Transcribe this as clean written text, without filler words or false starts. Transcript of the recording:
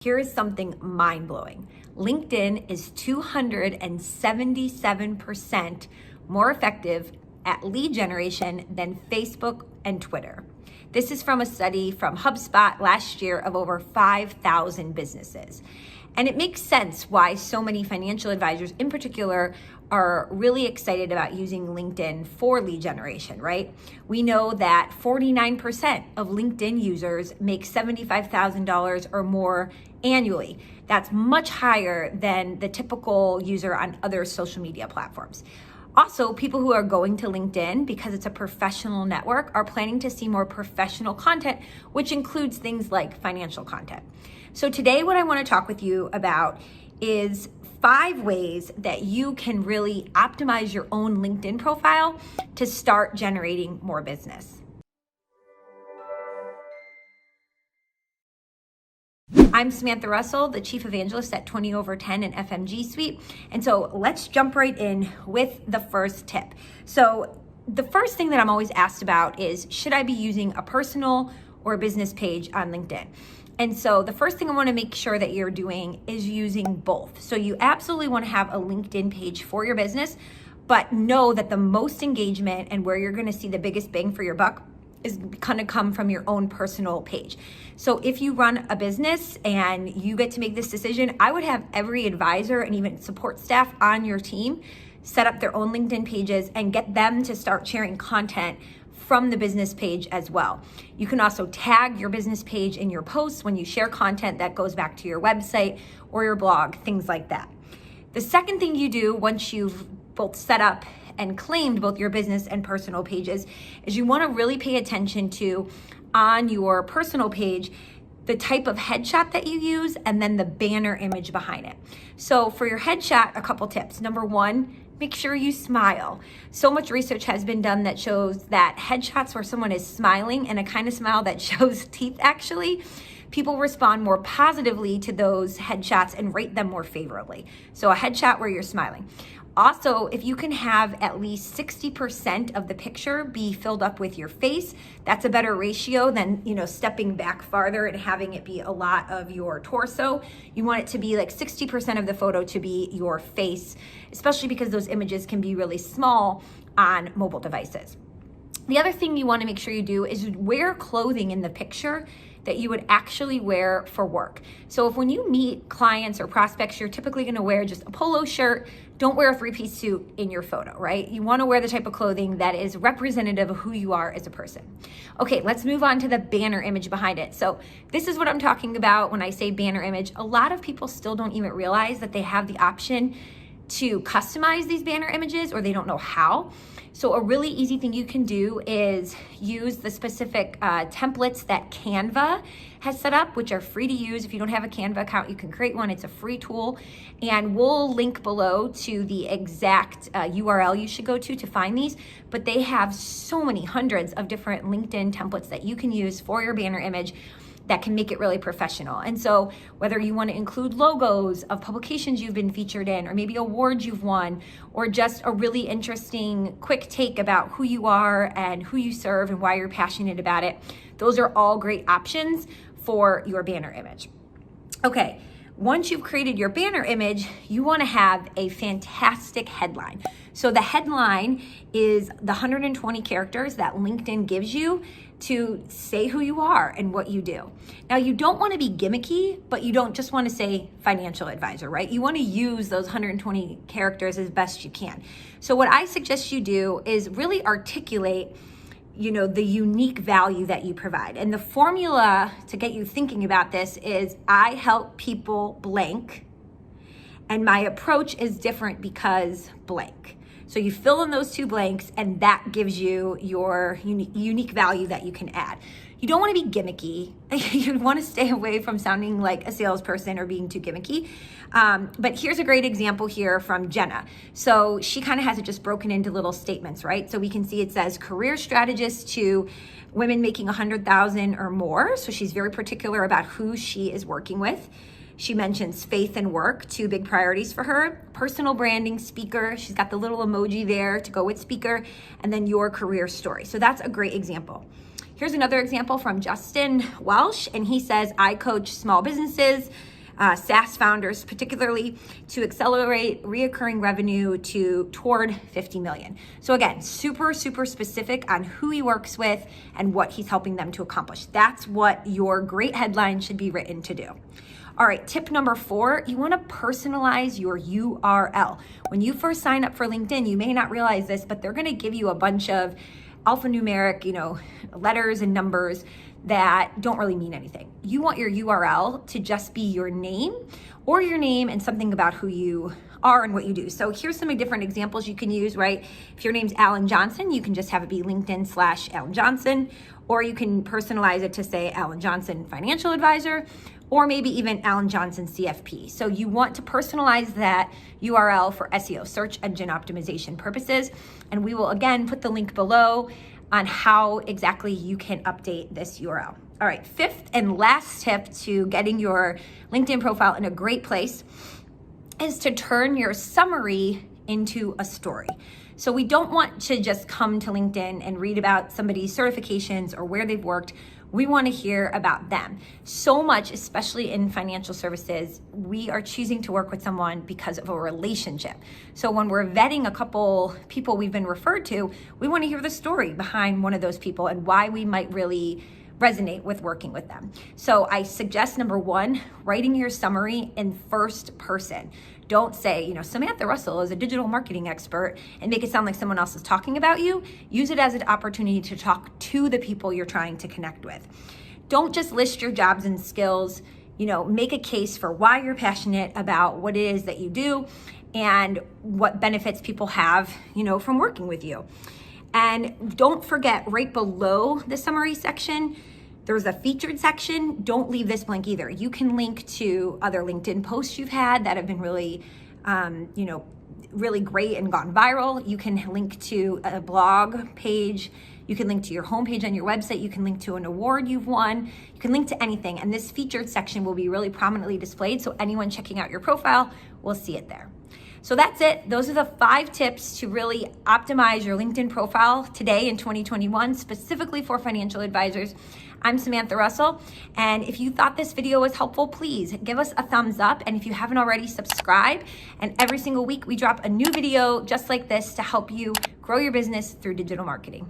Here is something mind-blowing. LinkedIn is 277% more effective at lead generation than Facebook and Twitter. This is from a study from HubSpot last year of over 5,000 businesses. And it makes sense why so many financial advisors in particular are really excited about using LinkedIn for lead generation, right? We know that 49% of LinkedIn users make $75,000 or more annually. That's much higher than the typical user on other social media platforms. Also, people who are going to LinkedIn because it's a professional network are planning to see more professional content, which includes things like financial content. So today what I want to talk with you about is 5 ways that you can really optimize your own LinkedIn profile to start generating more business. I'm Samantha Russell, the Chief Evangelist at 20 over 10 and FMG Suite. And so let's jump right in with the first tip. So the first thing that I'm always asked about is, should I be using a personal or a business page on LinkedIn? And so the first thing I want to make sure that you're doing is using both. So you absolutely want to have a LinkedIn page for your business, but know that the most engagement and where you're going to see the biggest bang for your buck is going to come from your own personal page. So if you run a business and you get to make this decision, I would have every advisor and even support staff on your team set up their own LinkedIn pages and get them to start sharing content from the business page as well. You can also tag your business page in your posts when you share content that goes back to your website or your blog, things like that. The second thing you do once you've both set up and claimed both your business and personal pages is you want to really pay attention to, on your personal page, the type of headshot that you use and then the banner image behind it. So for your headshot, a couple tips. Number 1, make sure you smile. So much research has been done that shows that headshots where someone is smiling, and a kind of smile that shows teeth actually, people respond more positively to those headshots and rate them more favorably. So a headshot where you're smiling. Also, if you can have at least 60% of the picture be filled up with your face, that's a better ratio than, stepping back farther and having it be a lot of your torso. You want it to be like 60% of the photo to be your face, especially because those images can be really small on mobile devices. The other thing you want to make sure you do is wear clothing in the picture that you would actually wear for work. So if when you meet clients or prospects, you're typically going to wear just a polo shirt, don't wear a 3-piece suit in your photo, right? You want to wear the type of clothing that is representative of who you are as a person. Okay, let's move on to the banner image behind it. So this is what I'm talking about when I say banner image. A lot of people still don't even realize that they have the option to customize these banner images, or they don't know how. So a really easy thing you can do is use the specific templates that Canva has set up, which are free to use. If you don't have a Canva account, you can create one. It's a free tool. And we'll link below to the exact URL you should go to find these. But they have so many hundreds of different LinkedIn templates that you can use for your banner image that can make it really professional. And so whether you want to include logos of publications you've been featured in, or maybe awards you've won, or just a really interesting quick take about who you are and who you serve and why you're passionate about it, those are all great options for your banner image. Okay, once you've created your banner image, you want to have a fantastic headline. So the headline is the 120 characters that LinkedIn gives you to say who you are and what you do. Now, you don't want to be gimmicky, but you don't just want to say financial advisor, right? You want to use those 120 characters as best you can. So what I suggest you do is really articulate, the unique value that you provide. And the formula to get you thinking about this is, I help people blank, and my approach is different because blank. So you fill in those 2 blanks, and that gives you your unique value that you can add. You don't want to be gimmicky. You want to stay away from sounding like a salesperson or being too gimmicky. But here's a great example here from Jenna. So she kind of has it just broken into little statements, right? So we can see it says career strategist to women making 100,000 or more. So she's very particular about who she is working with. She mentions faith and work, 2 big priorities for her. Personal branding, speaker. She's got the little emoji there to go with speaker. And then your career story. So that's a great example. Here's another example from Justin Welsh, and he says, I coach small businesses, SaaS founders particularly, to accelerate reoccurring revenue toward 50 million. So again, super specific on who he works with and what he's helping them to accomplish. That's what your great headline should be written to do. All right, tip number 4, you want to personalize your URL. When you first sign up for LinkedIn, you may not realize this, but they're going to give you a bunch of alphanumeric, letters and numbers that don't really mean anything. You want your URL to just be your name and something about who you are and what you do. So here's some different examples you can use, right? If your name's Alan Johnson, you can just have it be LinkedIn/Alan Johnson, or you can personalize it to say Alan Johnson Financial Advisor, or maybe even Alan Johnson CFP. So you want to personalize that URL for SEO, search engine optimization purposes. And we will again put the link below on how exactly you can update this URL. All right, 5th and last tip to getting your LinkedIn profile in a great place is to turn your summary into a story. So we don't want to just come to LinkedIn and read about somebody's certifications or where they've worked. We want to hear about them. So much, especially in financial services, we are choosing to work with someone because of a relationship. So when we're vetting a couple people we've been referred to, we want to hear the story behind one of those people and why we might really resonate with working with them. So I suggest, number 1, writing your summary in first person. Don't say, Samantha Russell is a digital marketing expert, and make it sound like someone else is talking about you. Use it as an opportunity to talk to the people you're trying to connect with. Don't just list your jobs and skills. Make a case for why you're passionate about what it is that you do and what benefits people have, from working with you. And don't forget, right below the summary section, there's a featured section. Don't leave this blank either. You can link to other LinkedIn posts you've had that have been really, really great and gone viral. You can link to a blog page. You can link to your homepage on your website. You can link to an award you've won. You can link to anything. And this featured section will be really prominently displayed, so anyone checking out your profile will see it there. So that's it. Those are the 5 tips to really optimize your LinkedIn profile today in 2021, specifically for financial advisors. I'm Samantha Russell, and if you thought this video was helpful, please give us a thumbs up. And if you haven't already, subscribe. And every single week we drop a new video just like this to help you grow your business through digital marketing.